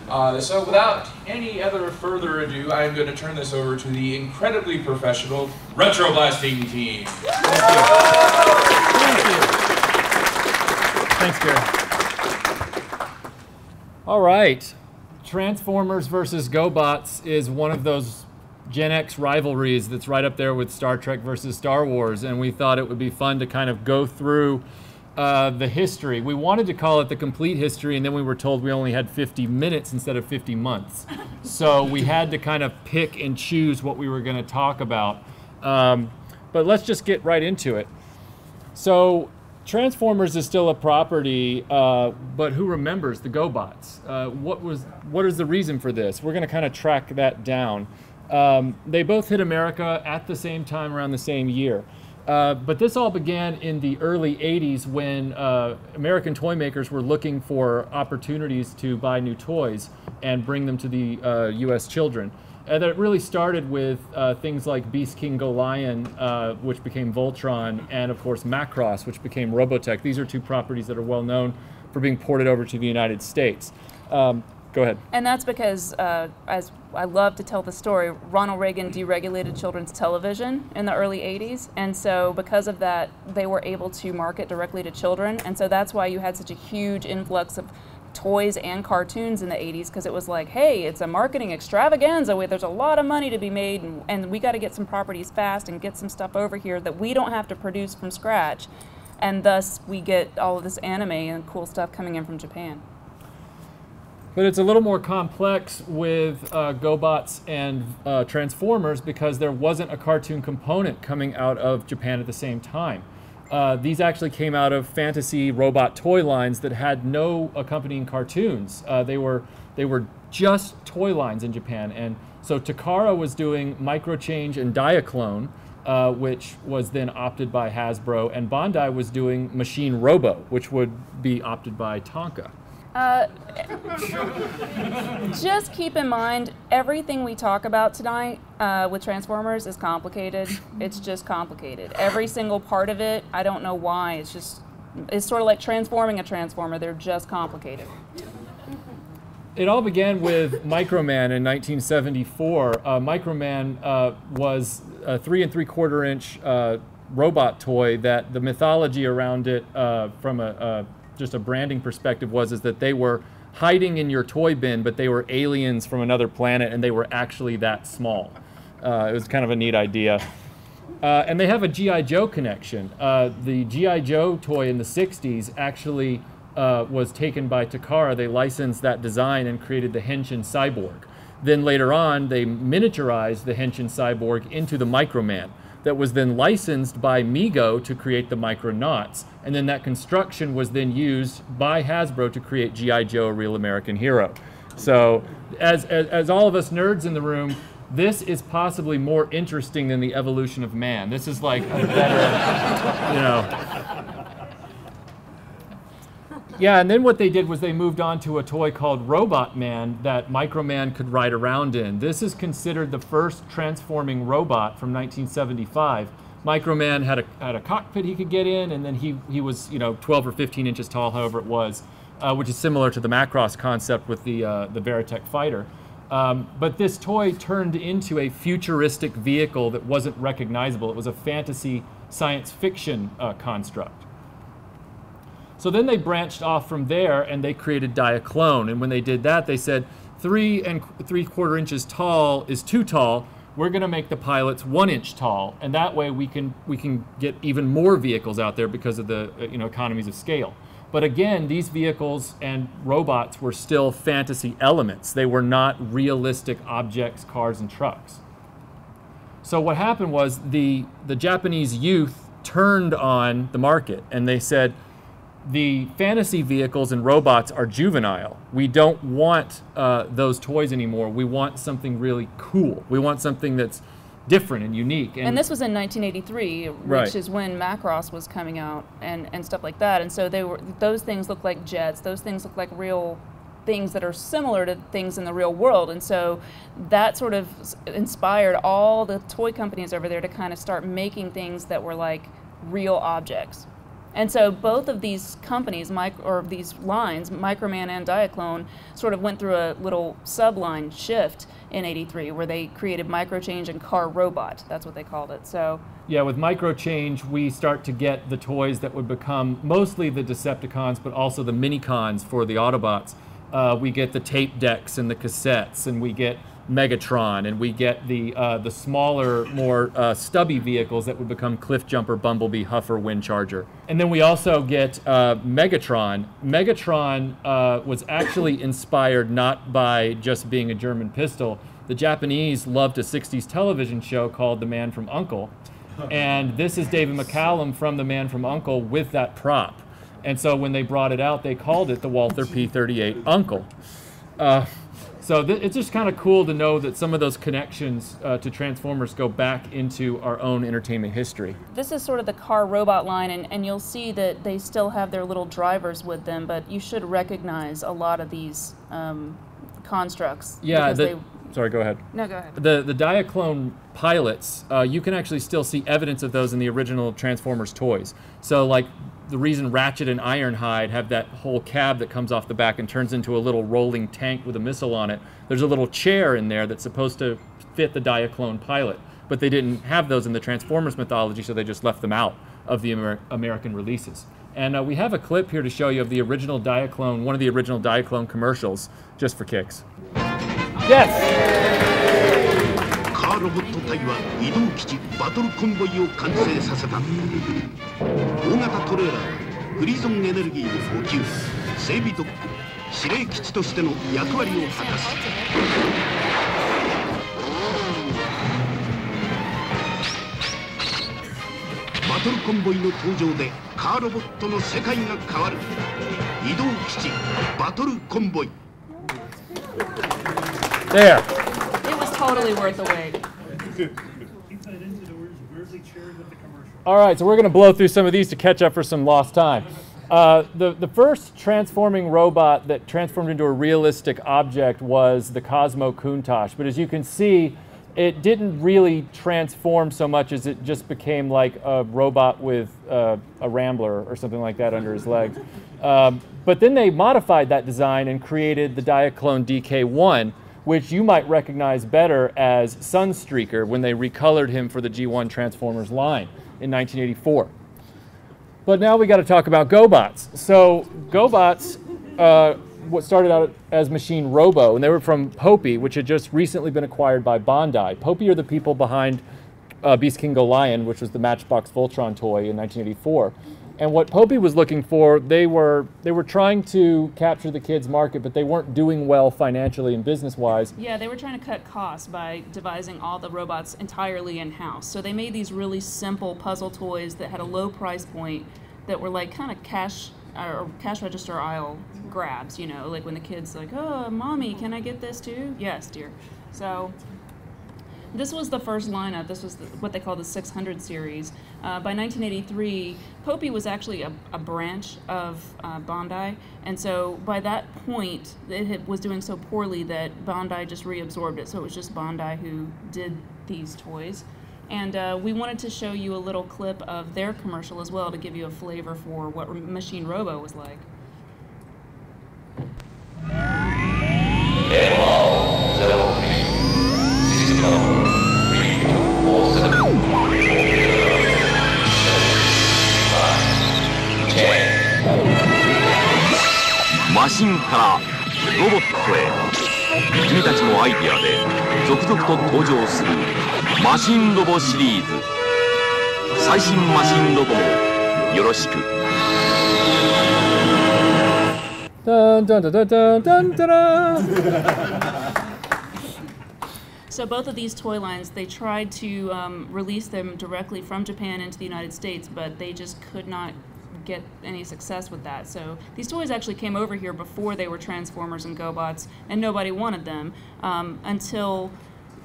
So without any other further ado, I'm going to turn this over to the incredibly professional Retro Blasting team. Thank you. Thank you. Thanks, Gary. All right. Transformers versus GoBots is one of those Gen X rivalries that's right up there with Star Trek versus Star Wars, and we thought it would be fun to kind of go through the history. We wanted to call it the complete history, and then we were told we only had 50 minutes instead of 50 months. So we had to kind of pick and choose what we were going to talk about. But let's just get right into it. So Transformers is still a property, but who remembers the GoBots? What is the reason for this? We're going to kind of track that down. They both hit America at the same time, around the same year. But this all began in the early 80s when American toy makers were looking for opportunities to buy new toys and bring them to the US children. And that really started with things like Beast King Go Lion, which became Voltron, and of course Macross, which became Robotech. These are two properties that are well known for being ported over to the United States. Go ahead. And that's because, as I love to tell the story, Ronald Reagan deregulated children's television in the early 80s. And so because of that, they were able to market directly to children. And so that's why you had such a huge influx of toys and cartoons in the 80s, because it was like, hey, it's a marketing extravaganza. There's a lot of money to be made, and we got to get some properties fast and get some stuff over here that we don't have to produce from scratch. And thus, we get all of this anime and cool stuff coming in from Japan. But it's a little more complex with GoBots and Transformers because there wasn't a cartoon component coming out of Japan at the same time. These actually came out of fantasy robot toy lines that had no accompanying cartoons. They were just toy lines in Japan. And so Takara was doing Microchange and Diaclone, which was then opted by Hasbro, and Bandai was doing Machine Robo, which would be opted by Tonka. Just keep in mind, everything we talk about tonight with Transformers is complicated. It's just complicated. Every single part of it, I don't know why. It's sort of like transforming a Transformer. They're just complicated. It all began with Microman in 1974. Microman was a 3 3/4 inch robot toy that the mythology around it from just a branding perspective is that they were hiding in your toy bin, but they were aliens from another planet, and they were actually that small. It was kind of a neat idea. And they have a G.I. Joe connection. The G.I. Joe toy in the 60s actually was taken by Takara. They licensed that design and created the Henshin Cyborg. Then later on, they miniaturized the Henshin Cyborg into the Microman. That was then licensed by Mego to create the Micronauts, and then that construction was then used by Hasbro to create G.I. Joe, a Real American Hero. So, as all of us nerds in the room, this is possibly more interesting than the evolution of man. This is like a better, you know. Yeah, and then what they did was they moved on to a toy called Robot Man that Microman could ride around in. This is considered the first transforming robot from 1975. Microman had a cockpit he could get in, and then he was 12 or 15 inches tall, however it was, which is similar to the Macross concept with the Veritech fighter. But this toy turned into a futuristic vehicle that wasn't recognizable. It was a fantasy science fiction construct. So then they branched off from there and they created Diaclone. And when they did that, they said 3 3/4 inches tall is too tall. We're going to make the pilots 1 inch tall, and that way we can get even more vehicles out there because of the economies of scale. But again, these vehicles and robots were still fantasy elements. They were not realistic objects, cars, and trucks. So what happened was the Japanese youth turned on the market, and they said, the fantasy vehicles and robots are juvenile. We don't want those toys anymore. We want something really cool. We want something that's different and unique. And this was in 1983, which is when Macross was coming out and stuff like that. And so those things look like jets. Those things look like real things that are similar to things in the real world. And so that sort of inspired all the toy companies over there to kind of start making things that were like real objects. And so both of these companies, or these lines, Microman and Diaclone, sort of went through a little subline shift in '83 where they created Microchange and Car Robot. That's what they called it. So yeah, with Microchange, we start to get the toys that would become mostly the Decepticons, but also the Minicons for the Autobots. We get the tape decks and the cassettes, and we get Megatron, and we get the smaller, more stubby vehicles that would become Cliffjumper, Bumblebee, Huffer, Windcharger. And then we also get Megatron. Megatron was actually inspired not by just being a German pistol. The Japanese loved a 60s television show called The Man from U.N.C.L.E. And this is David McCallum from The Man from U.N.C.L.E. with that prop. And so when they brought it out, they called it the Walther P-38 Uncle. So it's just kind of cool to know that some of those connections to Transformers go back into our own entertainment history. This is sort of the Car Robot line, and you'll see that they still have their little drivers with them, but you should recognize a lot of these constructs. Yeah, sorry, go ahead. No, go ahead. The Diaclone pilots, you can actually still see evidence of those in the original Transformers toys. So like the reason Ratchet and Ironhide have that whole cab that comes off the back and turns into a little rolling tank with a missile on it, there's a little chair in there that's supposed to fit the Diaclone pilot. But they didn't have those in the Transformers mythology, so they just left them out of the American releases. And we have a clip here to show you of the original Diaclone, one of the original Diaclone commercials, just for kicks. Yes! カーロボット隊は移動基地バトルコンボイを完成させた。大型トレーラーフリーゾンエネルギーの補給整備特区司令基地としての役割を果たす。バトルコンボイの登場でカーロボットの世界が変わる。移動基地バトルコンボイ。 There. It was totally worth the wait. All right, so we're going to blow through some of these to catch up for some lost time. The first transforming robot that transformed into a realistic object was the Cosmo Countach, but as you can see, it didn't really transform so much as it just became like a robot with a Rambler or something like that under his legs. But then they modified that design and created the Diaclone DK1, which you might recognize better as Sunstreaker when they recolored him for the G1 Transformers line in 1984. But now we got to talk about GoBots. So GoBots what started out as Machine Robo, and they were from Popey, which had just recently been acquired by Bandai. Popey are the people behind Beast King Go Lion, which was the Matchbox Voltron toy in 1984. And what Popey was looking for, they were trying to capture the kids' market, but they weren't doing well financially and business-wise. Yeah, they were trying to cut costs by devising all the robots entirely in-house. So they made these really simple puzzle toys that had a low price point that were like kind of cash register aisle grabs, you know, like when the kid's like, oh, mommy, can I get this too? Yes, dear. So this was the first lineup. This was what they call the 600 series. By 1983, Popey was actually a branch of Bandai, and so by that point, it was doing so poorly that Bandai just reabsorbed it. So it was just Bandai who did these toys. And we wanted to show you a little clip of their commercial as well to give you a flavor for what Machine Robo was like. Machine からロボットへ君たちのアイディアで続々と登場するマシンロボシリーズ最新マシンロボもよろしく Dun, dun, dun, dun, dun, dun, dun. So both of these toy lines, they tried to release them directly from Japan into the United States, but they just could not get any success with that. So these toys actually came over here before they were Transformers and GoBots, and nobody wanted them until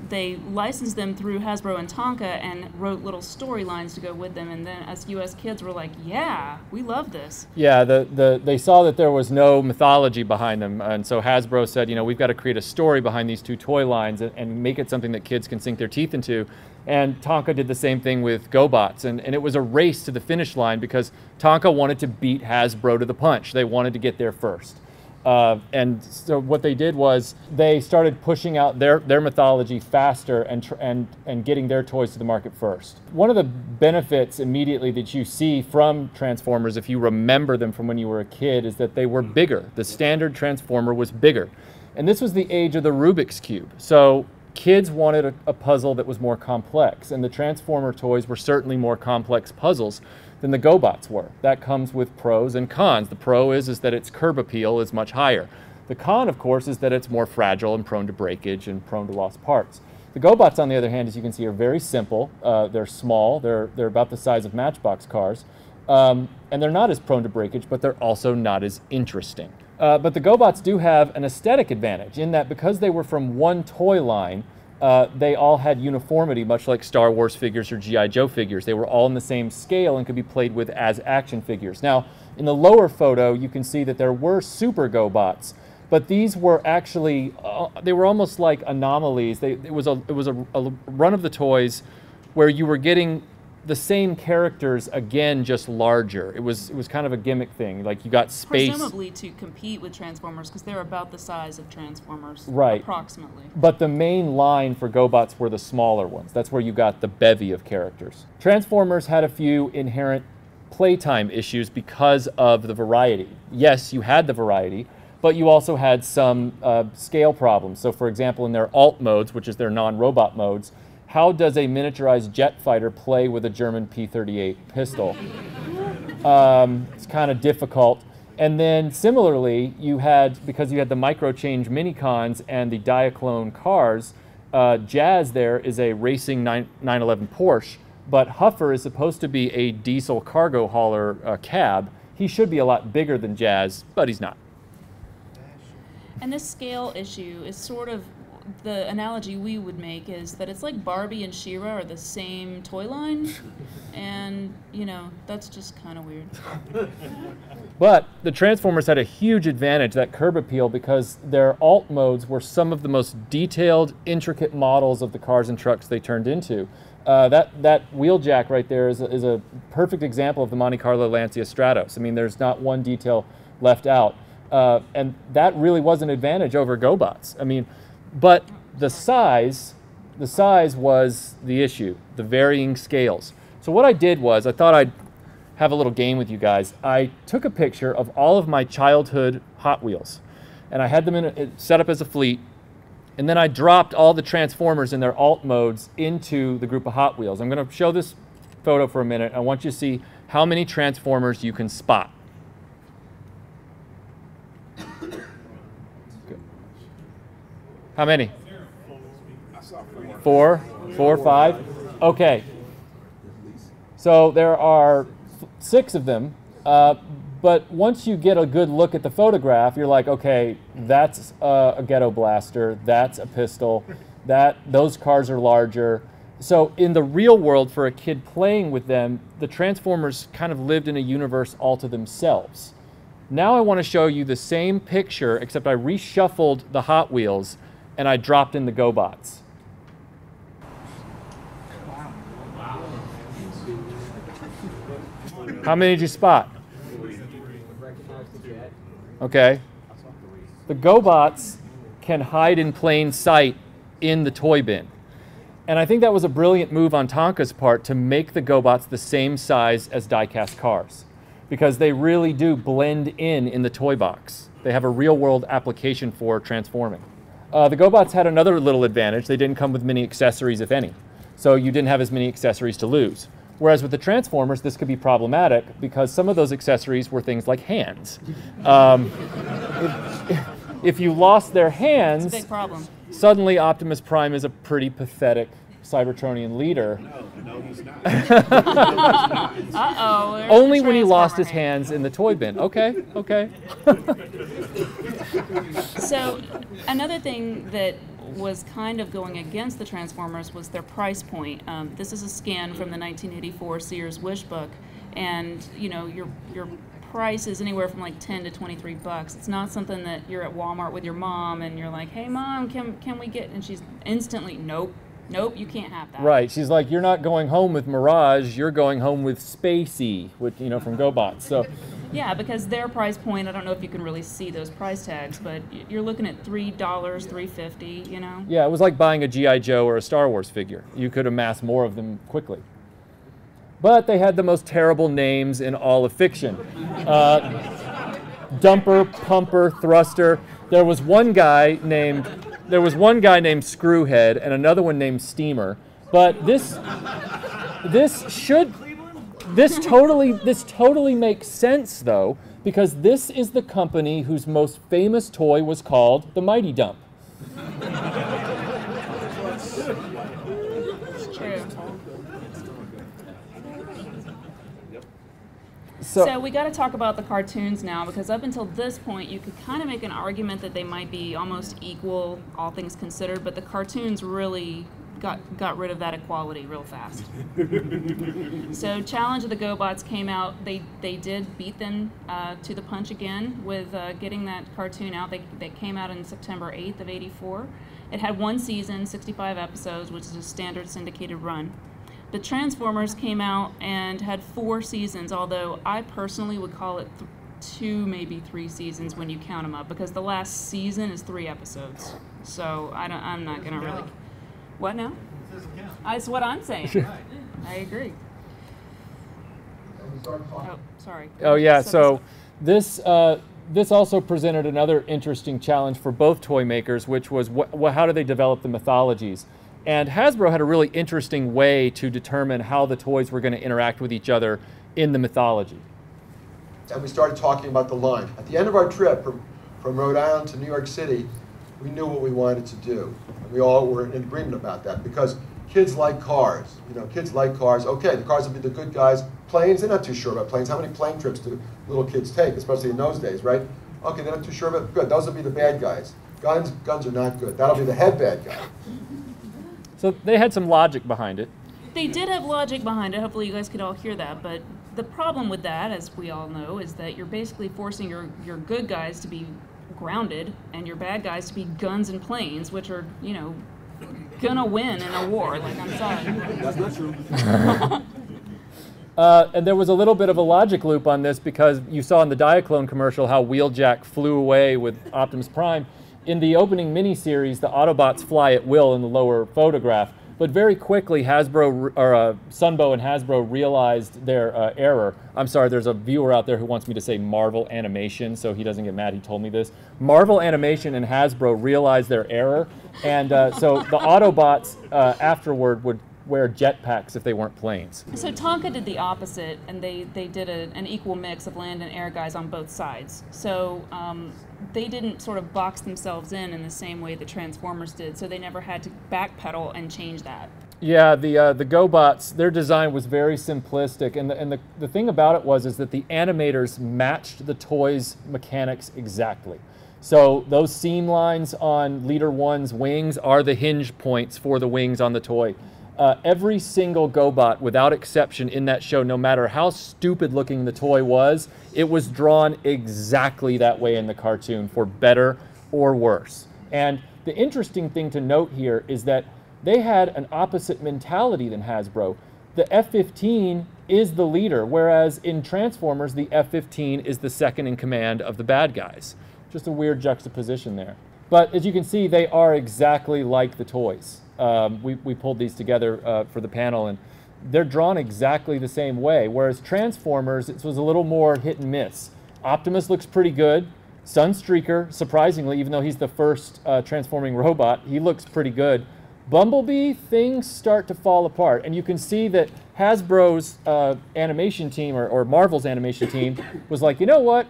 they licensed them through Hasbro and Tonka and wrote little storylines to go with them. And then us US kids were like, yeah, we love this. Yeah, they saw that there was no mythology behind them. And so Hasbro said, you know, we've got to create a story behind these two toy lines and make it something that kids can sink their teeth into. And Tonka did the same thing with GoBots. And it was a race to the finish line because Tonka wanted to beat Hasbro to the punch. They wanted to get there first. And so what they did was they started pushing out their mythology faster and getting their toys to the market first. One of the benefits immediately that you see from Transformers, if you remember them from when you were a kid, is that they were bigger. The standard Transformer was bigger. And this was the age of the Rubik's Cube. So kids wanted a puzzle that was more complex, and the Transformer toys were certainly more complex puzzles than the GoBots were. That comes with pros and cons. The pro is that its curb appeal is much higher. The con, of course, is that it's more fragile and prone to breakage and prone to lost parts. The GoBots, on the other hand, as you can see, are very simple. They're small. They're about the size of Matchbox cars. And they're not as prone to breakage, but they're also not as interesting. But the GoBots do have an aesthetic advantage in that because they were from one toy line, they all had uniformity, much like Star Wars figures or G.I. Joe figures. They were all in the same scale and could be played with as action figures. Now, in the lower photo, you can see that there were Super GoBots, but these were actually, they were almost like anomalies. It was a run of the toys where you were getting the same characters again, just larger. It was kind of a gimmick thing. Like you got space. Presumably to compete with Transformers because they're about the size of Transformers, right? Approximately. But the main line for GoBots were the smaller ones. That's where you got the bevy of characters. Transformers had a few inherent playtime issues because of the variety. Yes, you had the variety, but you also had some scale problems. So for example, in their alt modes, which is their non-robot modes, how does a miniaturized jet fighter play with a German P-38 pistol? It's kind of difficult. And then similarly, because you had the micro-change Minicons and the Diaclone cars, Jazz there is a racing 911 Porsche, but Huffer is supposed to be a diesel cargo hauler cab. He should be a lot bigger than Jazz, but he's not. And this scale issue is sort of, the analogy we would make is that it's like Barbie and She-Ra are the same toy line, and, you know, that's just kind of weird. But the Transformers had a huge advantage, that curb appeal, because their alt modes were some of the most detailed, intricate models of the cars and trucks they turned into. That wheel jack right there is a perfect example of the Monte Carlo Lancia Stratos. I mean, there's not one detail left out. And that really was an advantage over GoBots. I mean, but the size was the issue, the varying scales. So what I did was, I thought I'd have a little game with you guys. I took a picture of all of my childhood Hot Wheels, and I had them set up as a fleet, and then I dropped all the Transformers in their alt modes into the group of Hot Wheels. I'm going to show this photo for a minute. I want you to see how many Transformers you can spot. How many? 4, 5. Okay. So there are 6 of them. But once you get a good look at the photograph, you're like, okay, that's a Ghetto Blaster, that's a pistol, those cars are larger. So in the real world, for a kid playing with them, the Transformers kind of lived in a universe all to themselves. Now I want to show you the same picture, except I reshuffled the Hot Wheels and I dropped in the GoBots. How many did you spot? Okay. The GoBots can hide in plain sight in the toy bin. And I think that was a brilliant move on Tonka's part to make the GoBots the same size as die-cast cars, because they really do blend in the toy box. They have a real-world application for transforming. The GoBots had another little advantage. They didn't come with many accessories, if any. So you didn't have as many accessories to lose. Whereas with the Transformers, this could be problematic because some of those accessories were things like hands. If you lost their hands, it's a big problem. Suddenly Optimus Prime is a pretty pathetic Cybertronian leader. No, he's not. Uh-oh. Only when he lost his hands in the toy bin. Okay, okay. So another thing that was kind of going against the Transformers was their price point. This is a scan from the 1984 Sears Wish book, and you know your price is anywhere from like $10 to $23. It's not something that you're at Walmart with your mom and you're like, "Hey mom, can we get?" And she's instantly, "Nope, you can't have that." Right. She's like, "You're not going home with Mirage. You're going home with Spacey," which from GoBots. So. Yeah, because their price point, I don't know if you can really see those price tags, but you're looking at $3, $3.50, you know? Yeah, it was like buying a G.I. Joe or a Star Wars figure. You could amass more of them quickly. But they had the most terrible names in all of fiction. Dumper, Pumper, Thruster. There was one guy named Screwhead and another one named Steamer. But this totally makes sense though, because this is the company whose most famous toy was called the Mighty Dump. It's true. So we got to talk about the cartoons now, because up until this point you could kind of make an argument that they might be almost equal, all things considered, but the cartoons really got rid of that equality real fast. So Challenge of the GoBots came out. They did beat them to the punch again with getting that cartoon out. They came out on September 8th of '84. It had one season, 65 episodes, which is a standard syndicated run. The Transformers came out and had 4 seasons, although I personally would call it 2, maybe 3 seasons when you count them up, because the last season is 3 episodes. So I'm not gonna really. What now? That's what I'm saying. I agree. Oh, sorry. Oh yeah. So this also presented another interesting challenge for both toy makers, which was how do they develop the mythologies? And Hasbro had a really interesting way to determine how the toys were going to interact with each other in the mythology. And we started talking about the line. At the end of our trip from Rhode Island to New York City, we knew what we wanted to do. And we all were in agreement about that, because kids like cars. Kids like cars. Okay, the cars will be the good guys. Planes, they're not too sure about planes. How many plane trips do little kids take, especially in those days, right? Okay, they're not too sure about it. Good, those will be the bad guys. Guns are not good. That'll be the head bad guy. So they had some logic behind it. They did have logic behind it. Hopefully you guys could all hear that. But the problem with that, as we all know, is that you're basically forcing your good guys to be grounded and your bad guys to be guns and planes, which are, gonna win in a war. Like, I'm sorry. That's not true. And there was a little bit of a logic loop on this, because you saw in the Diaclone commercial how Wheeljack flew away with Optimus Prime. In the opening miniseries, the Autobots fly at will in the lower photograph, but very quickly Sunbow and Hasbro realized their error. I'm sorry, there's a viewer out there who wants me to say Marvel Animation, so he doesn't get mad. He told me this. Marvel Animation and Hasbro realized their error, and so the Autobots afterward would wear jetpacks if they weren't planes. So Tonka did the opposite, and they did an equal mix of land and air guys on both sides. So they didn't sort of box themselves in the same way the Transformers did, so they never had to backpedal and change that. Yeah, the GoBots, their design was very simplistic, and the thing about it was that the animators matched the toys' mechanics exactly. So those seam lines on Leader 1's wings are the hinge points for the wings on the toy. Every single GoBot, without exception, in that show, no matter how stupid looking the toy was, it was drawn exactly that way in the cartoon, for better or worse. And the interesting thing to note here is that they had an opposite mentality than Hasbro. The F-15 is the leader, whereas in Transformers, the F-15 is the second in command of the bad guys. Just a weird juxtaposition there. But as you can see, they are exactly like the toys. We pulled these together for the panel, and they're drawn exactly the same way, whereas Transformers, it was a little more hit and miss. Optimus looks pretty good. Sunstreaker, surprisingly, even though he's the first transforming robot, he looks pretty good. Bumblebee, things start to fall apart, and you can see that Hasbro's animation team, or Marvel's animation team, was like, you know what?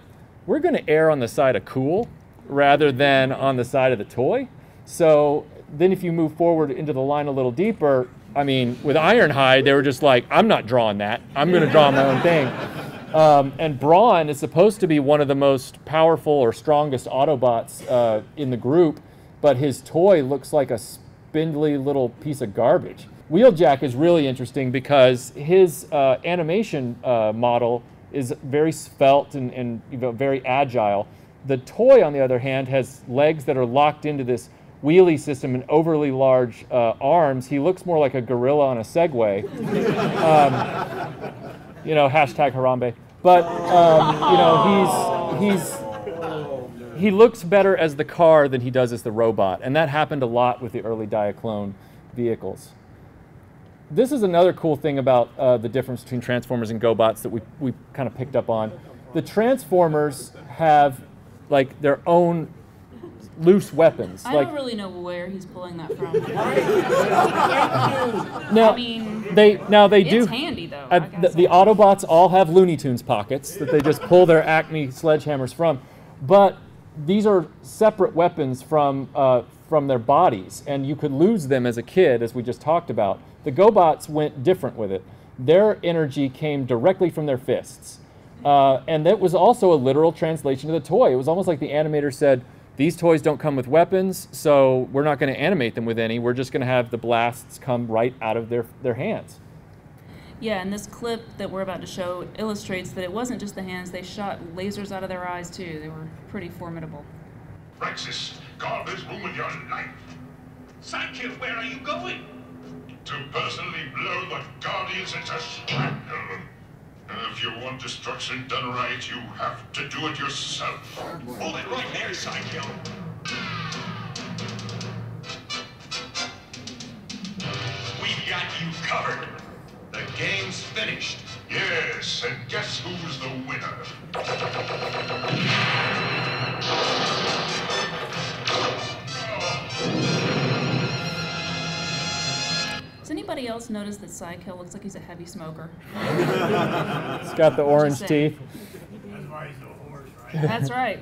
We're going to err on the side of cool rather than on the side of the toy. So then if you move forward into the line a little deeper, I mean, with Ironhide, they were just like, I'm not drawing that. I'm going to draw my own thing. And Brawn is supposed to be one of the most powerful or strongest Autobots in the group, but his toy looks like a spindly little piece of garbage. Wheeljack is really interesting because his animation model is very svelte and very agile. The toy, on the other hand, has legs that are locked into this wheelie system and overly large arms. He looks more like a gorilla on a Segway. Hashtag Harambe. But he looks better as the car than he does as the robot, and that happened a lot with the early Diaclone vehicles. This is another cool thing about the difference between Transformers and GoBots that we kind of picked up on. The Transformers have like their own loose weapons. I don't really know where he's pulling that from. They do. It's handy though. The Autobots all have Looney Tunes pockets that they just pull their Acme sledgehammers from, but these are separate weapons from their bodies, and you could lose them as a kid, as we just talked about. The GoBots went different with it. Their energy came directly from their fists, and that was also a literal translation of the toy. It was almost like the animator said, these toys don't come with weapons, so we're not going to animate them with any. We're just going to have the blasts come right out of their hands. Yeah, and this clip that we're about to show illustrates that it wasn't just the hands. They shot lasers out of their eyes, too. They were pretty formidable. Praxis, guard this room with your knife. Sidekick, where are you going? To personally blow the Guardians into shrapnel. If you want destruction done right, you have to do it yourself. Hold it right there, Sidekill. We've got you covered. The game's finished. Yes, and guess who's the winner? Does anybody else notice that Sidekill looks like he's a heavy smoker? He's got the orange teeth. That's why he's a horse, right? That's right.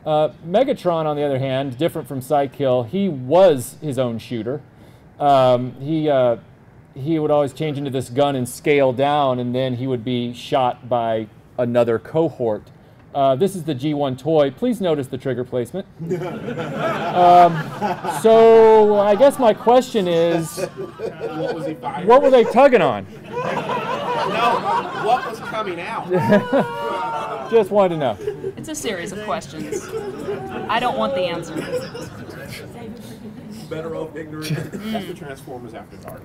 Megatron, on the other hand, different from Sidekill, he was his own shooter. He would always change into this gun and scale down, and then he would be shot by another cohort. This is the G1 toy. Please notice the trigger placement. So I guess my question is, What was he firing? what were they tugging on? No, what was coming out? Just wanted to know. It's a series of questions. I don't want the answer. Better off ignorant. That's the Transformers After Dark.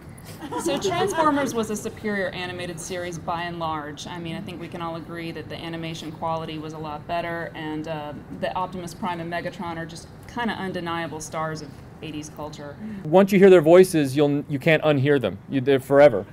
So Transformers was a superior animated series by and large. I mean, I think we can all agree that the animation quality was a lot better, and the Optimus Prime and Megatron are just kind of undeniable stars of 80s culture. Once you hear their voices, you can't unhear them. They're forever.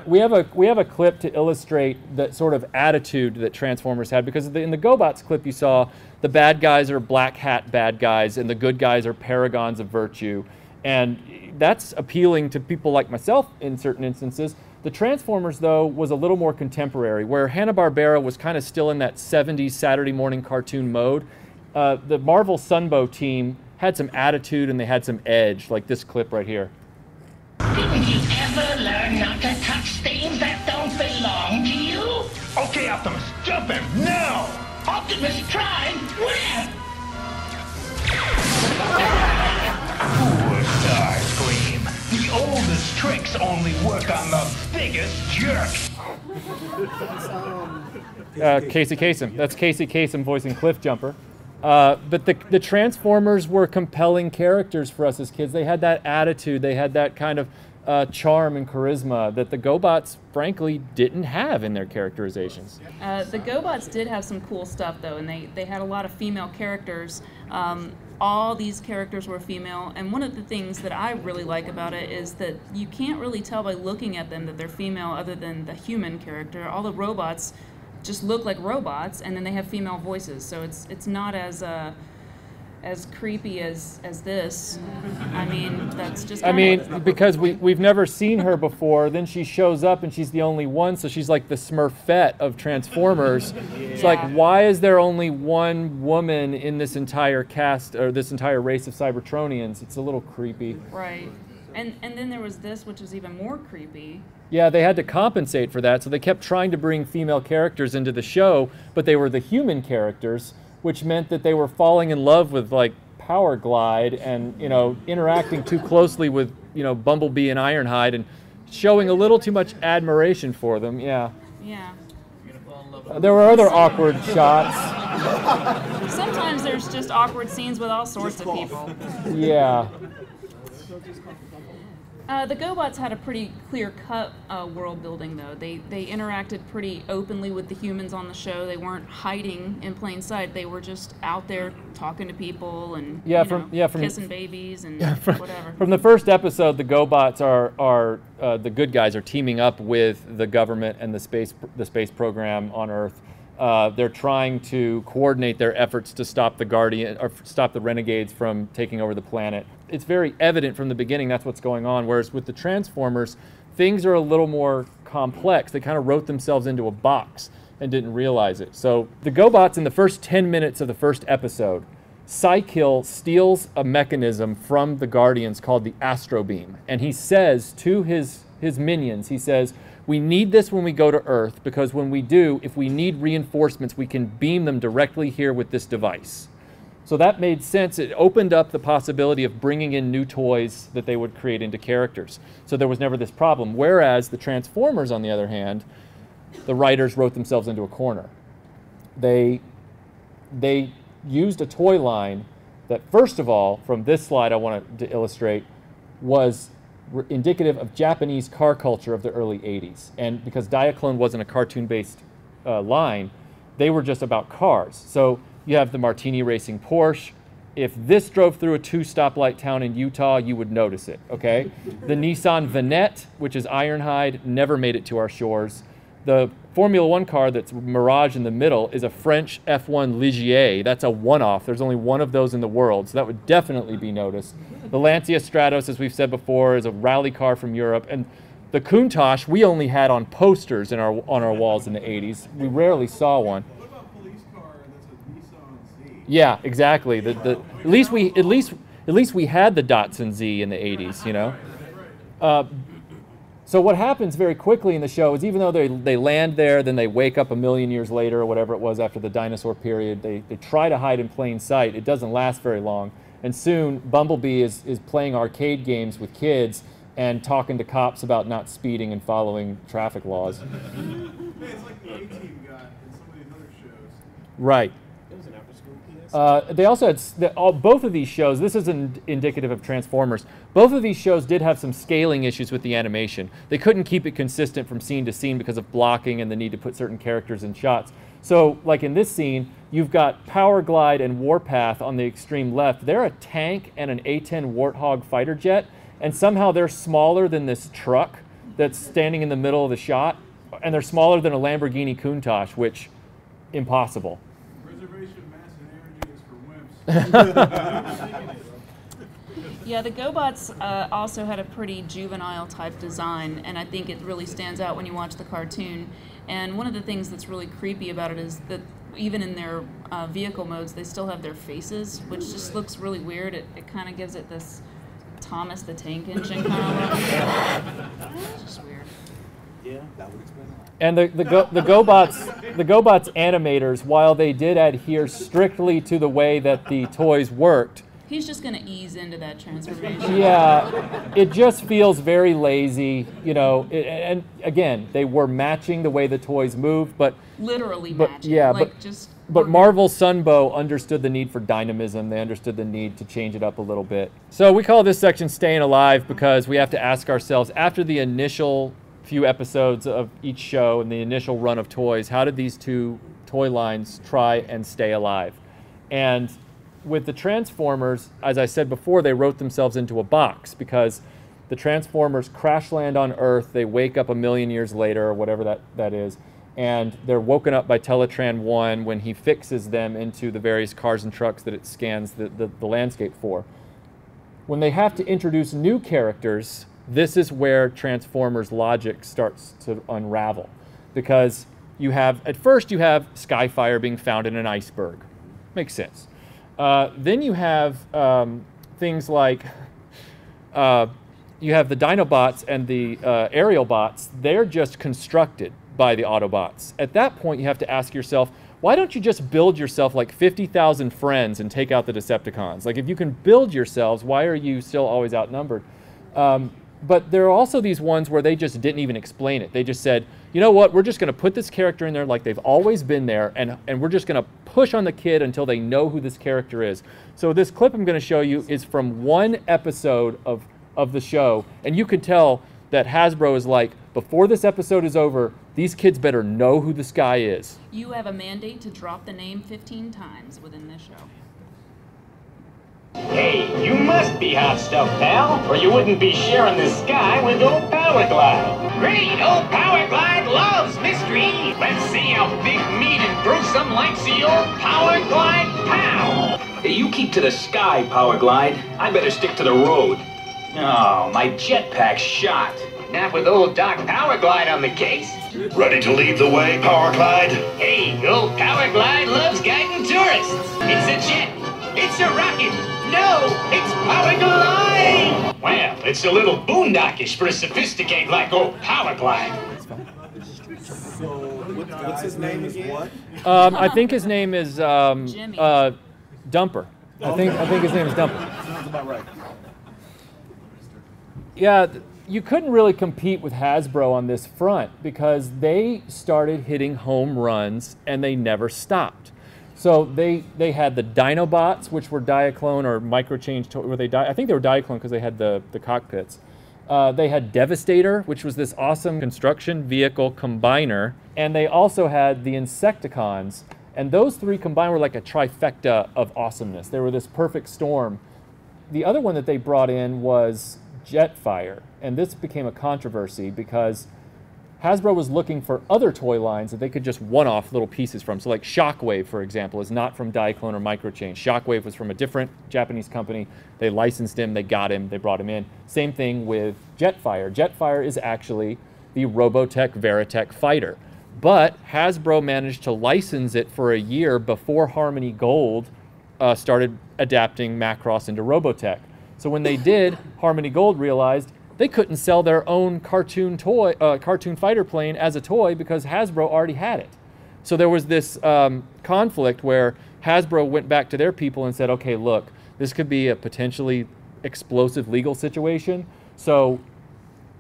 We have a clip to illustrate that sort of attitude that Transformers had, because in the GoBots clip you saw, the bad guys are black hat bad guys and the good guys are paragons of virtue, and that's appealing to people like myself in certain instances. The Transformers, though, was a little more contemporary, where Hanna-Barbera was kind of still in that 70s Saturday morning cartoon mode. The Marvel Sunbow team had some attitude and they had some edge, like this clip right here. Didn't you ever learn not to touch things that don't belong to you? Okay, Optimus, jump him, now! Optimus Prime, where? Poor Starscream. The oldest tricks only work on the biggest jerks. Casey Kasem. That's Casey Kasem voicing Cliffjumper. But the Transformers were compelling characters for us as kids. They had that attitude. They had that kind of charm and charisma that the GoBots, frankly, didn't have in their characterizations. The GoBots did have some cool stuff, though, and they had a lot of female characters. All these characters were female, and one of the things that I really like about it is that you can't really tell by looking at them that they're female other than the human character. All the robots just look like robots, and then they have female voices, so it's not as creepy as this. I mean, that's just because we've never seen her before, then she shows up and she's the only one, so she's like the Smurfette of Transformers. It's like, why is there only one woman in this entire cast, or this entire race of Cybertronians? It's a little creepy. Right. And then there was this, which is even more creepy. Yeah, they had to compensate for that, so they kept trying to bring female characters into the show, but they were the human characters, which meant that they were falling in love with like power glide and, you know, interacting too closely with, you know, Bumblebee and Ironhide and showing a little too much admiration for them. Yeah. Yeah. There were other awkward shots. Sometimes there's just awkward scenes with all sorts of people. Yeah. The GoBots had a pretty clear-cut world building, though. They interacted pretty openly with the humans on the show. They weren't hiding in plain sight. They were just out there talking to people and kissing babies and whatever. From the first episode, the GoBots are the good guys are teaming up with the government and the space program on Earth. They're trying to coordinate their efforts to stop the renegades from taking over the planet. It's very evident from the beginning that's what's going on, whereas with the Transformers, things are a little more complex. They kind of wrote themselves into a box and didn't realize it. So the GoBots, in the first 10 minutes of the first episode, Psykill steals a mechanism from the Guardians called the Astro Beam, and he says to his minions, he says, "We need this when we go to Earth, because when we do, if we need reinforcements, we can beam them directly here with this device." So that made sense. It opened up the possibility of bringing in new toys that they would create into characters. So there was never this problem. Whereas the Transformers, on the other hand, the writers wrote themselves into a corner. They used a toy line that, first of all, from this slide I wanted to illustrate, was indicative of Japanese car culture of the early 80s. And because Diaclone wasn't a cartoon-based line, they were just about cars. So you have the Martini Racing Porsche. If this drove through a 2-stoplight town in Utah, you would notice it, okay? The Nissan Vanette, which is Ironhide, never made it to our shores. The Formula One car that's Mirage in the middle is a French F1 Ligier. That's a one-off. There's only one of those in the world, so that would definitely be noticed. The Lancia Stratos, as we've said before, is a rally car from Europe. And the Countach we only had on posters on our walls in the 80s. We rarely saw one. Yeah, exactly. At least we had the Datsun Z in the 80s, you know. So what happens very quickly in the show is, even though they land there, then they wake up a million years later or whatever it was after the dinosaur period, they try to hide in plain sight. It doesn't last very long, and soon Bumblebee is playing arcade games with kids and talking to cops about not speeding and following traffic laws. It's like the A-Team got in some of these other shows. Right. They also had both of these shows. This isn't indicative of Transformers. Both of these shows did have some scaling issues with the animation. They couldn't keep it consistent from scene to scene because of blocking and the need to put certain characters in shots. So, like in this scene, you've got Power Glide and Warpath on the extreme left. They're a tank and an A-10 Warthog fighter jet, and somehow they're smaller than this truck that's standing in the middle of the shot, and they're smaller than a Lamborghini Countach, which, impossible. Yeah, the GoBots also had a pretty juvenile type design, and I think it really stands out when you watch the cartoon. And one of the things that's really creepy about it is that even in their vehicle modes, they still have their faces, which just looks really weird. It kind of gives it this Thomas the Tank Engine kind of look. It's just weird. Yeah, that would explain it. And the GoBots animators, while they did adhere strictly to the way that the toys worked, he's just going to ease into that transformation. Yeah, it just feels very lazy, you know. And again, they were matching the way the toys moved, but literally matching. Yeah, like but Marvel Sunbow understood the need for dynamism. They understood the need to change it up a little bit. So we call this section "Staying Alive" because we have to ask ourselves, after the initial few episodes of each show and the initial run of toys, how did these two toy lines try and stay alive? And with the Transformers, as I said before, they wrote themselves into a box because the Transformers crash land on Earth, they wake up a million years later or whatever that is, and they're woken up by Teletran 1 when he fixes them into the various cars and trucks that it scans the landscape for. When they have to introduce new characters, this is where Transformers logic starts to unravel, because at first you have Skyfire being found in an iceberg. Makes sense. Then you have things like you have the Dinobots and the aerial bots. They're just constructed by the Autobots. At that point, you have to ask yourself, why don't you just build yourself like 50,000 friends and take out the Decepticons? Like, if you can build yourselves, why are you still always outnumbered? But there are also these ones where they just didn't even explain it. They just said, you know what, we're just going to put this character in there like they've always been there, and we're just going to push on the kid until they know who this character is. So this clip I'm going to show you is from one episode of the show, and you can tell that Hasbro is like, before this episode is over, these kids better know who this guy is. You have a mandate to drop the name 15 times within this show. Hey, you must be hot stuff, pal, or you wouldn't be sharing the sky with old Powerglide. Great! Old Powerglide loves mystery! Let's see how big meat and gruesome likes the old Powerglide pow! Hey, you keep to the sky, Powerglide. I better stick to the road. Oh, my jetpack's shot. Not with old Doc Powerglide on the case. Ready to lead the way, Powerglide? Hey, old Powerglide loves guiding tourists. It's a jet. It's a rocket. No, it's Powerglide. Well, it's a little boondockish for a sophisticated like old Powerglide. So, what's his name again? I think his name is Jimmy. Dumper. I think his name is Dumper. Sounds about right. Yeah, you couldn't really compete with Hasbro on this front because they started hitting home runs and they never stopped. So they had the Dinobots, which were Diaclone or Microchange. I think they were Diaclone because they had the cockpits. They had Devastator, which was this awesome construction vehicle combiner, and they also had the Insecticons. And those three combined were like a trifecta of awesomeness. They were this perfect storm. The other one that they brought in was Jetfire, and this became a controversy because Hasbro was looking for other toy lines that they could just one-off little pieces from. So like Shockwave, for example, is not from Diaclone or Microchange. Shockwave was from a different Japanese company. They licensed him, they got him, they brought him in. Same thing with Jetfire. Jetfire is actually the Robotech Veritech fighter. But Hasbro managed to license it for a year before Harmony Gold started adapting Macross into Robotech. So when they did, Harmony Gold realized they couldn't sell their own cartoon fighter plane as a toy because Hasbro already had it. So there was this conflict where Hasbro went back to their people and said, okay, look, this could be a potentially explosive legal situation. So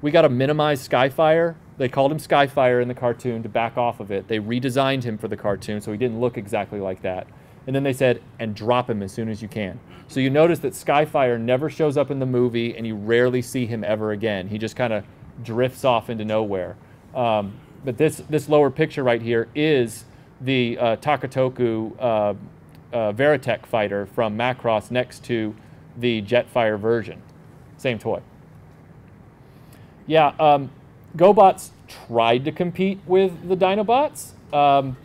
we got to minimize Skyfire. They called him Skyfire in the cartoon to back off of it. They redesigned him for the cartoon so he didn't look exactly like that. And then they said, and drop him as soon as you can. So you notice that Skyfire never shows up in the movie and you rarely see him ever again. He just kind of drifts off into nowhere. But this lower picture right here is the Takatoku Veritech fighter from Macross next to the Jetfire version. Same toy. Yeah, GoBots tried to compete with the Dinobots.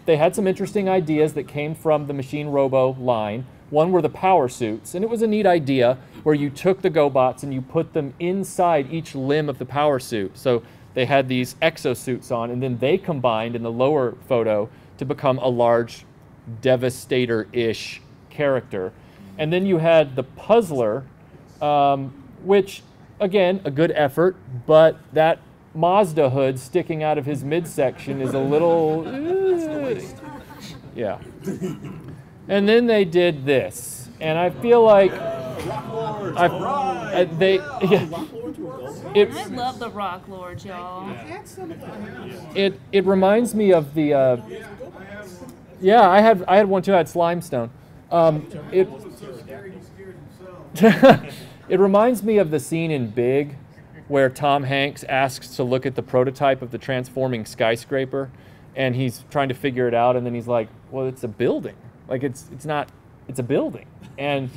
They had some interesting ideas that came from the Machine Robo line. One were the power suits, and it was a neat idea where you took the GoBots and you put them inside each limb of the power suit. So they had these exosuits on, and then they combined in the lower photo to become a large Devastator-ish character. And then you had the Puzzler, which, again, a good effort, but that Mazda hood sticking out of his midsection is a little... yeah. And then they did this, and I feel like I love the Rock Lords, y'all. It reminds me of the yeah, I had one too. I had Slimestone. It reminds me of the scene in Big where Tom Hanks asks to look at the prototype of the transforming skyscraper, and he's trying to figure it out, and then he's like, well, it's a building. Like, it's a building. And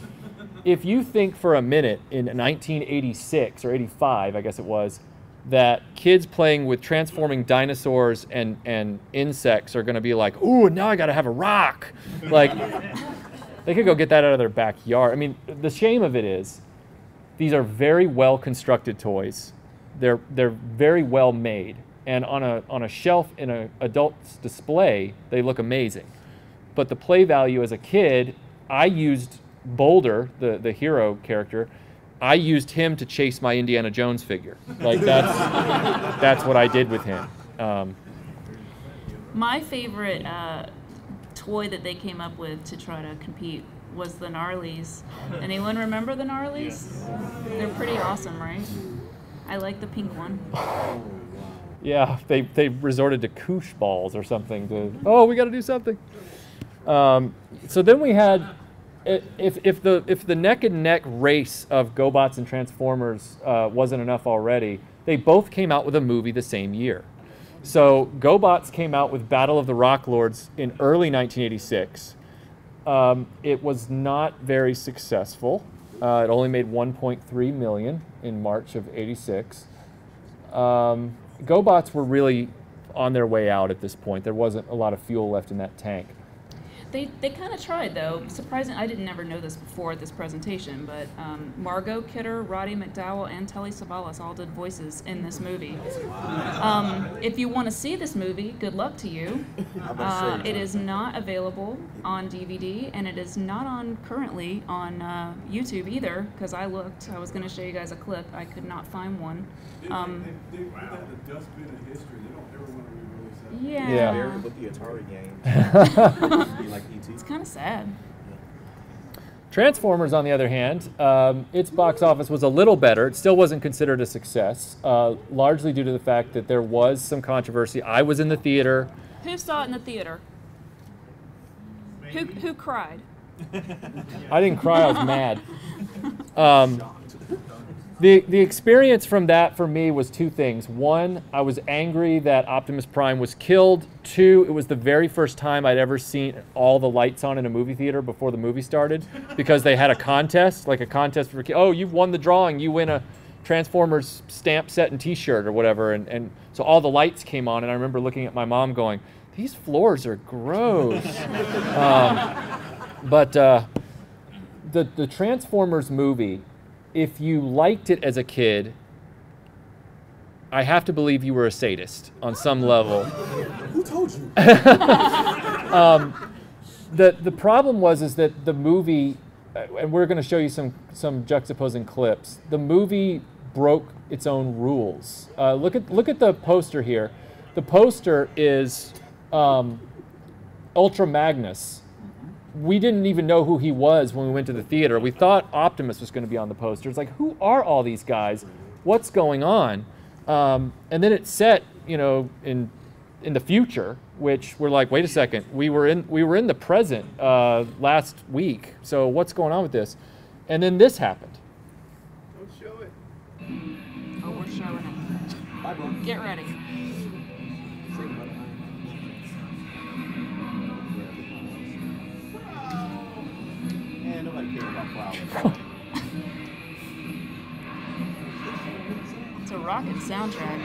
if you think for a minute in 1986 or 85, I guess it was, that kids playing with transforming dinosaurs and insects are going to be like, ooh, now I got to have a rock. Like, they could go get that out of their backyard. I mean, the shame of it is, these are very well constructed toys. They're very well made, and on a shelf in an adult's display, they look amazing. But the play value as a kid, I used Boulder, the hero character. I used him to chase my Indiana Jones figure. Like that's what I did with him. My favorite toy that they came up with to try to compete was the Gnarlies. Anyone remember the Gnarlies? Yes. They're pretty awesome, right? I like the pink one. Yeah, they resorted to koosh balls or something to, we got to do something. So then we had, if the neck and neck race of GoBots and Transformers wasn't enough already, they both came out with a movie the same year. So GoBots came out with Battle of the Rock Lords in early 1986. It was not very successful. It only made $1.3 million in March of '86. GoBots were really on their way out at this point. There wasn't a lot of fuel left in that tank. They kind of tried, though. Surprising, I didn't never know this before this presentation, but Margot Kidder, Roddy McDowall, and Telly Savalas all did voices in this movie. If you want to see this movie, good luck to you. It is not available on DVD, and it is not on currently on YouTube either, because I looked. I was going to show you guys a clip. I could not find one. They put that in the dustbin of history. They don't ever want to re-release that. Yeah. Buried with the Atari games. Like E.T. It's kind of sad. Transformers, on the other hand, its box office was a little better. It still wasn't considered a success, largely due to the fact that there was some controversy. I was in the theater. Who saw it in the theater? Who cried? I didn't cry, I was mad. The experience from that for me was two things. One, I was angry that Optimus Prime was killed. Two, it was the very first time I'd ever seen all the lights on in a movie theater before the movie started, because they had a contest, like a contest for, oh, you've won the drawing, you win a Transformers stamp set and t-shirt or whatever. And so all the lights came on, and I remember looking at my mom going, these floors are gross. But the Transformers movie, if you liked it as a kid, I have to believe you were a sadist on some level. Who told you? The problem is that the movie, and we're going to show you some juxtaposing clips, the movie broke its own rules. Look at the poster here. The poster is Ultra Magnus. We didn't even know who he was when we went to the theater. We thought Optimus was going to be on the poster. It's like, who are all these guys? What's going on? And then it's set, in the future, which we're like, wait a second, we were in the present last week. So what's going on with this? And then this happened. Don't show it. Oh, we're showing it. Bye, bro. Get ready. Yeah, nobody cares about flowers. It's a rockin' soundtrack.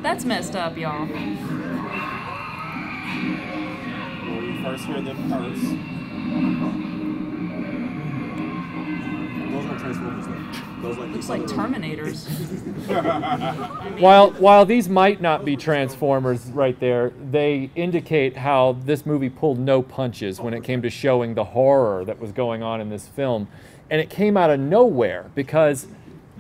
That's messed up, y'all. When we first hear them curse. Those aren't Transformers, though. Those Looks like Terminators. While these might not be Transformers right there, they indicate how this movie pulled no punches when it came to showing the horror that was going on in this film. And it came out of nowhere because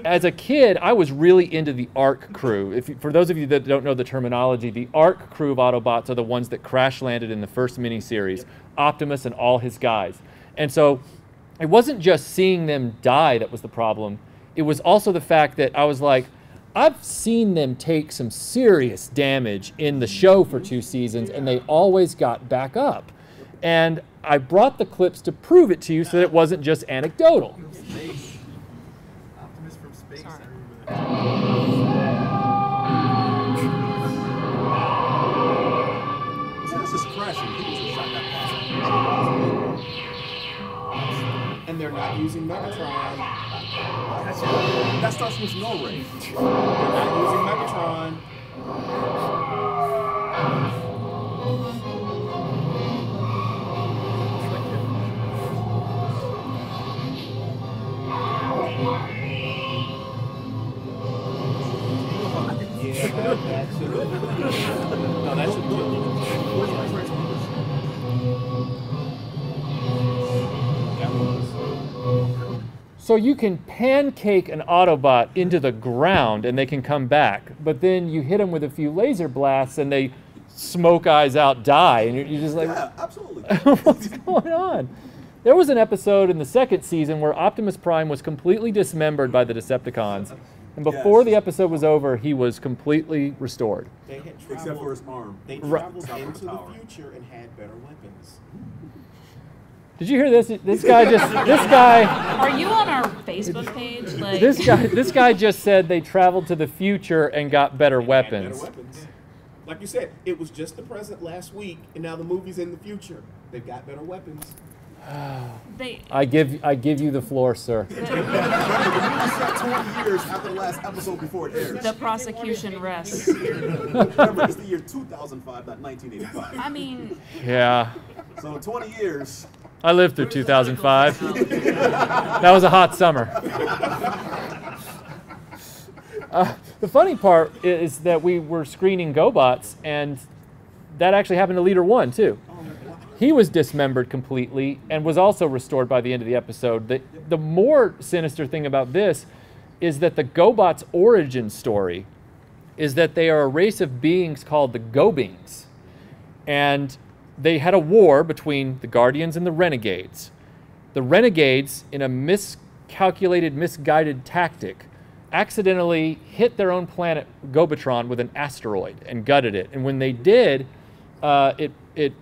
as a kid, I was really into the ARC crew. For those of you that don't know the terminology, the ARC crew of Autobots are the ones that crash landed in the first miniseries, Optimus and all his guys. And so it wasn't just seeing them die that was the problem. It was also the fact that I was like, I've seen them take some serious damage in the show for 2 seasons, and they always got back up. And I brought the clips to prove it to you so that it wasn't just anecdotal. Optimus from space. Sorry. So this is crashing. He was shot that fast. And they're not using Megatron. That starts with no ray. They're not using Megatron. That should no, that should So you can pancake an Autobot into the ground and they can come back, but then you hit them with a few laser blasts and they smoke eyes out, die, and you're just like, yeah, absolutely. What's going on? There was an episode in the second season where Optimus Prime was completely dismembered by the Decepticons, and before the episode was over, he was completely restored. They had traveled, Except for his arm. They Right. traveled into the future and had better weapons. Did you hear this? This guy. Are you on our Facebook page? Like This guy just said they traveled to the future and got better weapons. Better weapons. Like you said, it was just the present last week, and now the movie's in the future. They've got better weapons. I give you the floor, sir. 20 years after the last episode before it airs. The prosecution rests. Remember, it's the year 2005, not 1985. I mean, Yeah. So in 20 years. I lived through 2005. That was a hot summer. The funny part is that we were screening GoBots, and that actually happened to Leader 1, too. He was dismembered completely and was also restored by the end of the episode. The more sinister thing about this is that the GoBots' origin story is that they are a race of beings called the Go-Beings. And they had a war between the Guardians and the Renegades. The Renegades, in a miscalculated, misguided tactic, accidentally hit their own planet, Gobatron, with an asteroid and gutted it. And when they did, it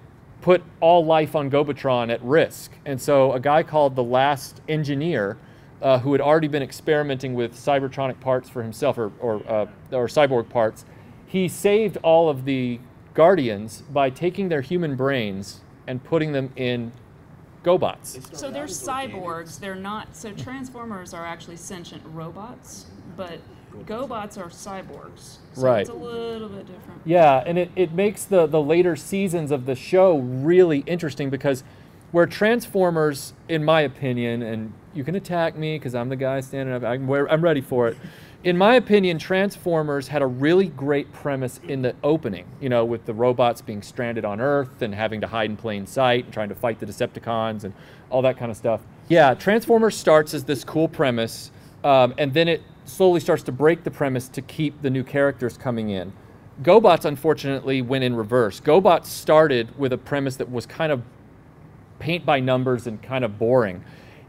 put all life on Gobatron at risk. And so a guy called the Last Engineer, who had already been experimenting with Cybertronic parts for himself, or cyborg parts, he saved all of the Guardians by taking their human brains and putting them in GoBots. so they're cyborgs. They're not. So Transformers are actually sentient robots, but GoBots are cyborgs. So Right. it's a little bit different. Yeah, and it makes the later seasons of the show really interesting because where Transformers, in my opinion, and you can attack me because I'm the guy standing up, I'm ready for it. In my opinion, Transformers had a really great premise in the opening, you know, with the robots being stranded on Earth and having to hide in plain sight and trying to fight the Decepticons and all that kind of stuff. Yeah, Transformers starts as this cool premise, and then it slowly starts to break the premise to keep the new characters coming in. GoBots, unfortunately, went in reverse. GoBots started with a premise that was kind of paint by numbers and kind of boring.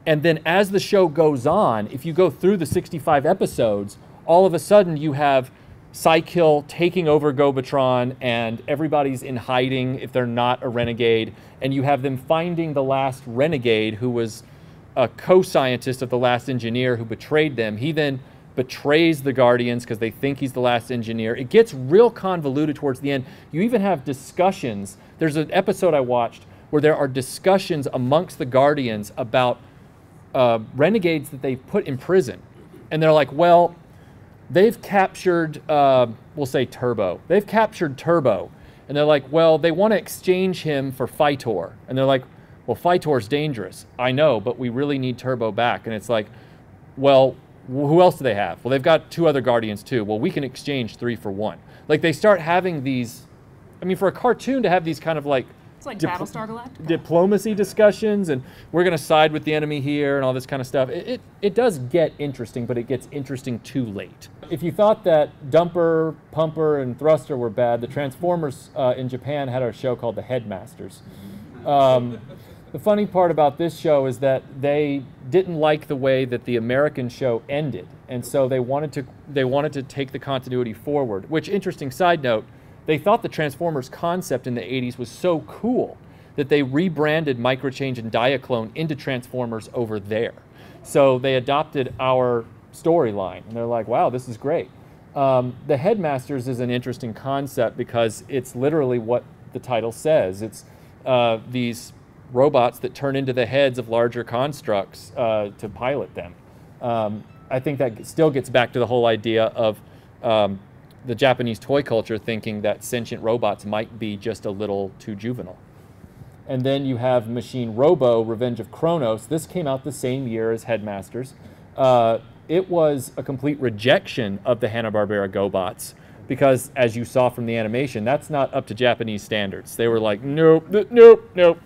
And then as the show goes on, if you go through the 65 episodes, all of a sudden you have Psykill taking over Gobatron and everybody's in hiding if they're not a renegade. And you have them finding the last renegade who was a co-scientist of the Last Engineer who betrayed them. He then betrays the Guardians because they think he's the Last Engineer. It gets real convoluted towards the end. You even have discussions. There's an episode I watched where there are discussions amongst the Guardians about renegades that they've put in prison. And they're like, well, they've captured, we'll say Turbo. They've captured Turbo. And they're like, well, they want to exchange him for Phytor. And they're like, well, Phytor's dangerous. I know, but we really need Turbo back. And it's like, well, who else do they have? Well, they've got 2 other Guardians too. Well, we can exchange 3 for 1. Like they start having these, I mean, for a cartoon to have these kind of like, It's like Battlestar Galactica. diplomacy discussions, and we're going to side with the enemy here and all this kind of stuff. It does get interesting, but it gets interesting too late. If you thought that Dumper, Pumper, and Thruster were bad, the Transformers in Japan had a show called The Headmasters. The funny part about this show is that they didn't like the way that the American show ended, and so they wanted to take the continuity forward. Which, interesting side note, they thought the Transformers concept in the 80s was so cool that they rebranded Microchange and Diaclone into Transformers over there. So they adopted our storyline, and they're like, wow, this is great. The Headmasters is an interesting concept because it's literally what the title says. It's these robots that turn into the heads of larger constructs to pilot them. I think that still gets back to the whole idea of the Japanese toy culture thinking that sentient robots might be just a little too juvenile. And then you have Machine Robo, Revenge of Kronos. This came out the same year as Headmasters. It was a complete rejection of the Hanna-Barbera GoBots. because, as you saw from the animation, that's not up to Japanese standards. They were like, nope, nope, nope.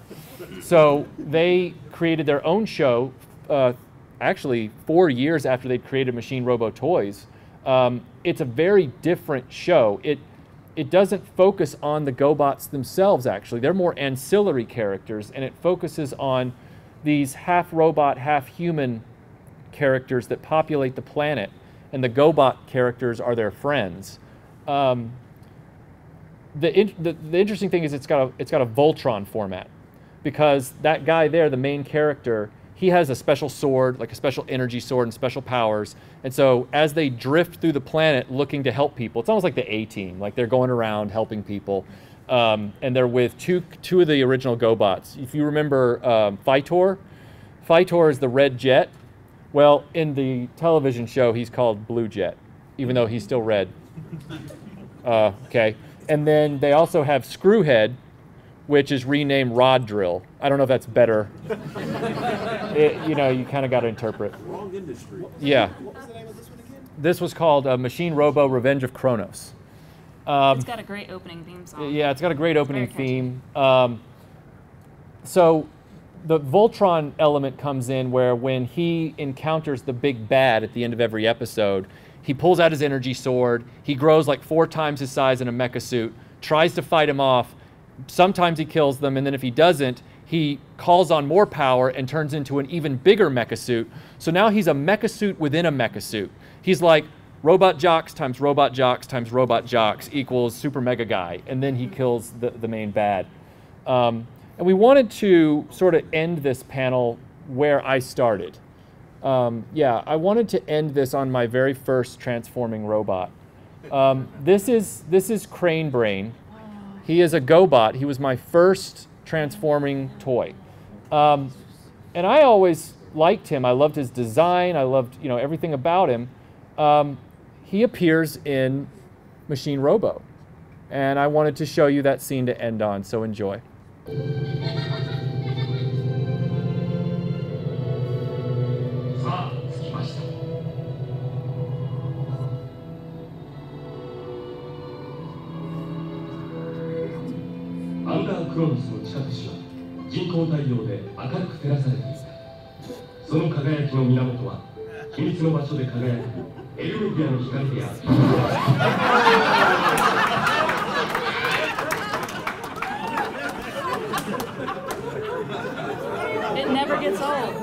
So they created their own show, actually 4 years after they'd created Machine Robo Toys. It's a very different show. It doesn't focus on the GoBots themselves, actually. They're more ancillary characters, and it focuses on these half-robot, half-human characters that populate the planet, and the GoBot characters are their friends. The interesting thing is it's got a Voltron format, because that guy there, the main character, he has a special sword, like a special energy sword and special powers. And so as they drift through the planet looking to help people, it's almost like the A-Team, like they're going around helping people. And they're with two of the original GoBots. If you remember Phytor, Phytor is the red jet. Well, in the television show, he's called Blue Jet, even though he's still red. Okay. And then they also have Screwhead, which is renamed Rod Drill. I don't know if that's better. You know, you kind of got to interpret. Wrong industry. Yeah. What was the name of this one again? This was called Machine Robo Revenge of Kronos. It's got a great opening theme song. Yeah, it's got a great opening theme. So the Voltron element comes in where when he encounters the big bad at the end of every episode, he pulls out his energy sword, he grows like 4 times his size in a mecha suit, tries to fight him off. Sometimes he kills them, and then if he doesn't, he calls on more power and turns into an even bigger mecha suit. So now he's a mecha suit within a mecha suit. He's like robot jocks times robot jocks times robot jocks equals super mega guy, and then he kills the main bad. And we wanted to sort of end this panel where I started. Yeah, I wanted to end this on my very first transforming robot. This is Crane Brain. He is a GoBot. He was my first transforming toy. And I always liked him. I loved his design. I loved, you know, everything about him. He appears in Machine Robo. And I wanted to show you that scene to end on, so enjoy. アンダークロノスの地下都市は人工太陽で明るく照らされていた。その輝きの源は秘密の場所で輝くエルメディアの光である。It never gets old.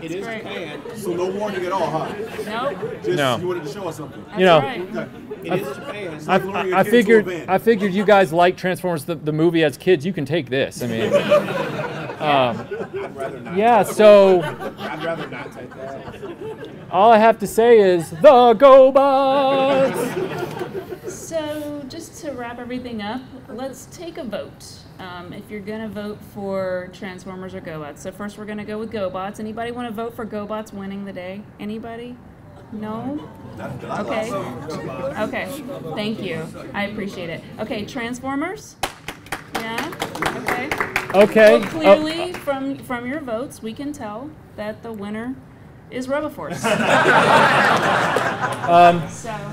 It is Japan, so no warning at all, huh? Nope. Just No. you wanted to show us something. You know, right. Okay. It is Japan. It's I like luring a kid to a van. figured you guys like Transformers the movie as kids. You can take this. I mean, I'd rather not. yeah. So I'd rather not take that. all I have to say is the GoBots. So just to wrap everything up, let's take a vote. If you're gonna vote for Transformers or GoBots. So first we're gonna go with GoBots. Anybody want to vote for GoBots winning the day? Anybody? No? Okay. Okay. Thank you. I appreciate it. Okay, Transformers? Yeah? Okay. Okay. Well, clearly from your votes, we can tell that the winner is RoboForce.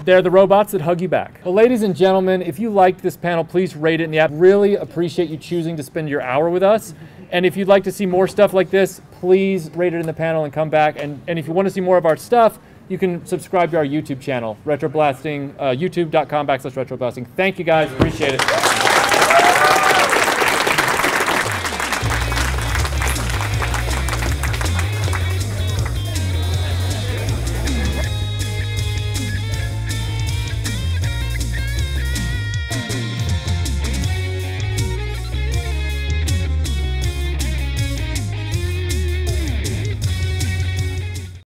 They're the robots that hug you back. Well, ladies and gentlemen, if you liked this panel, please rate it in the app. Really appreciate you choosing to spend your hour with us. And if you'd like to see more stuff like this, please rate it in the panel and come back. And if you want to see more of our stuff, you can subscribe to our YouTube channel, Retroblasting, youtube.com/retroblasting. Thank you guys, appreciate it.